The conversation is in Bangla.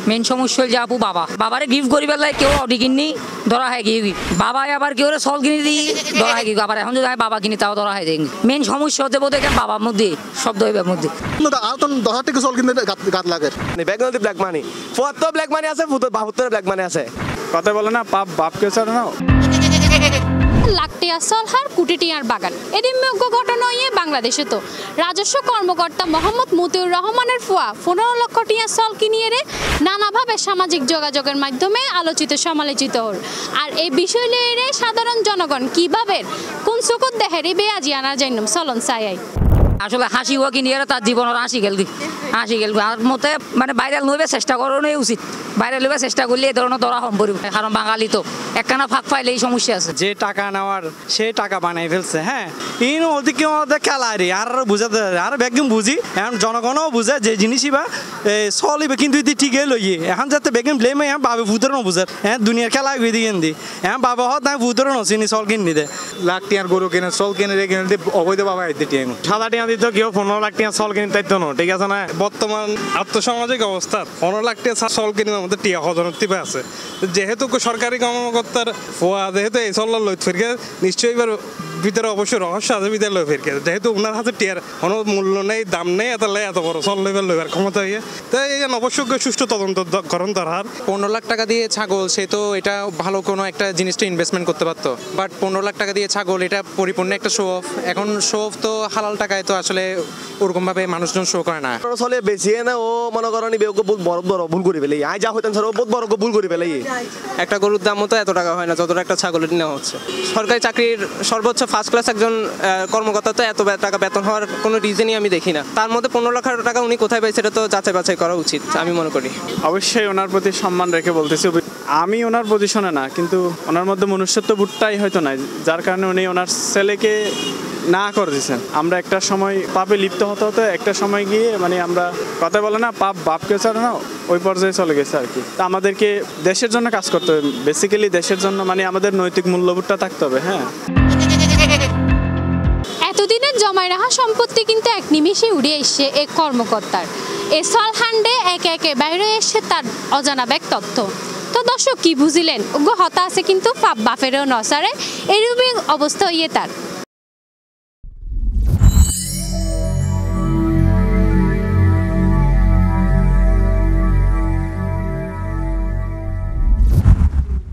মেন সমস্যা হল যে আপু বাবারে গিফট করি বেলায় কেউ অডি কিনি ধরা হয় কি বাবাই আবার কেউ সল কিনে দিই ধরা হয় কি আবার এখন যদি বাবা কিনি তাও ধরা হয় দেখি মেন সমস্যা হতে বোধ হয় বাবার মধ্যে শব্দ হইবার মধ্যে আর তো 10,000 টাকা সল কিনতে গাত লাগে ব্যাগনতে ব্ল্যাক মানি ফুয়াত ব্ল্যাক মানি আছে বাহুত্তর ব্ল্যাক মানি আছে কথা বলে না পাপ বাপকে ছাড়ে না লাখটিয়া সলহার কুটিটিয়ার বাগান এদিম্য ঘটনা ইয়ে বাংলাদেশে তো রাজস্ব কর্মকর্তা মোহাম্মদ মতিউর রহমানের ফুয়া 15 লক্ষ টিয়া সল কিনিয়ে নানাভাবে সামাজিক যোগাযোগের মাধ্যমে আলোচিত সমালোচিত হল আর এই বিষয় নিয়ে সাধারণ জনগণ কিভাবে কোন চকুত দেখে রে বেয়াজি আনার জানুম চলন চাই আসলে হাসি হওয়া কিনিয়ে তার জীবনের হাসি গেল আর মতে মানে বাইরে লইবে চেষ্টা করানোই উচিত বাইরে লইবে চেষ্টা করলে এই ধরনের ধরা সম্ভব কারণ বাঙালি তো একখানা ফাঁক পাইলে এই সমস্যা আছে যে টাকা নেওয়ার সে টাকা বানাই ফেলছে হ্যাঁ ইন ওদিকে আমাদের খেলা রে আর বুঝাতে আর একদম বুঝি এখন জনগণও বুঝে যে জিনিসই বা চলিবে কিন্তু এটি ঠিকই লইয়ে এখন যাতে বেগম ব্লেম হ্যাঁ বাবে ভূতের ন বুঝার হ্যাঁ দুনিয়ার খেলা হয়ে দিয়ে দি হ্যাঁ বাবা হত না ভূতের নচিনি চল কিনি দে লাখ টিয়ার গরু কিনে চল কিনে কিনে অবৈধ বাবা আইতে টিয়া সাদা টিয়া দিত কেউ 15 লাখ টিয়া চল কিনে তাই তো না ঠিক আছে না বর্তমান আর্থসামাজিক অবস্থা 15 লাখ টিয়া চল কিনে আমাদের টিয়া হজনের টিপে আছে যেহেতু সরকারি কর্মকর্তার ফোয়া যেহেতু এই চল লই ফিরকে নিশ্চয়ই এবার ভিতরে অবশ্যই রহস্য আছে ভিতরে লই ফিরকে যেহেতু ওনার হাতে টিয়ার কোনো মূল্য নেই দাম নেই এত বড় চল লইবার লইবার ক্ষমতা হইয়া তাই এই অবশ্যই সুষ্ঠু তদন্ত করণ দরকার 15 লাখ টাকা দিয়ে ছাগল সে তো এটা ভালো কোনো একটা জিনিসটা ইনভেস্টমেন্ট করতে পারতো বাট 15 লাখ টাকা দিয়ে ছাগল এটা পরিপূর্ণ একটা শো অফ এখন শো অফ তো হালাল টাকায় তো আসলে ওরকম ভাবে মানুষজন শো করে না চলে বেশি না ও মনে করেন বহুত বড় ভুল করে ফেলে আই যা হইতেন স্যার ও বহুত বড় ভুল করে ফেলে একটা গরুর দামও তো এত টাকা হয় না যতটা একটা ছাগলের নেওয়া হচ্ছে সরকারি চাকরির সর্বোচ্চ ফার্স্ট ক্লাস একজন কর্মকর্তা তো এত টাকা বেতন হওয়ার কোনো রিজনই আমি দেখি না তার মধ্যে 15 লাখ টাকা উনি কোথায় পাই সেটা তো যাচাই বাছাই করা উচিত আমি মনে করি অবশ্যই ওনার প্রতি সম্মান রেখে বলতেছি আমি ওনার পজিশনে না কিন্তু ওনার মধ্যে মনুষ্যত্ব বুটটাই হয়তো নাই যার কারণে উনি ওনার ছেলেকে না করে দিয়েছেন আমরা একটা সময় পাপে লিপ্ত হতে হতে একটা সময় গিয়ে মানে আমরা কথা বলে না পাপ বাপকে ছাড়ে না ওই পর্যায়ে চলে গেছে আর কি তা আমাদেরকে দেশের জন্য কাজ করতে হবে বেসিক্যালি দেশের জন্য মানে আমাদের নৈতিক মূল্যবোধটা থাকতে হবে হ্যাঁ এতদিনের জমায় রাখা সম্পত্তি কিন্তু এক নিমিষে উড়ে এসছে এক কর্মকর্তার এ সলহান্ডে একে একে বাইরে এসে তার অজানা ব্যাগ তথ্য তো দর্শক কি বুঝিলেন হতা আছে কিন্তু পাপ বাপেরও নসারে এরূপই অবস্থা ইয়ে তার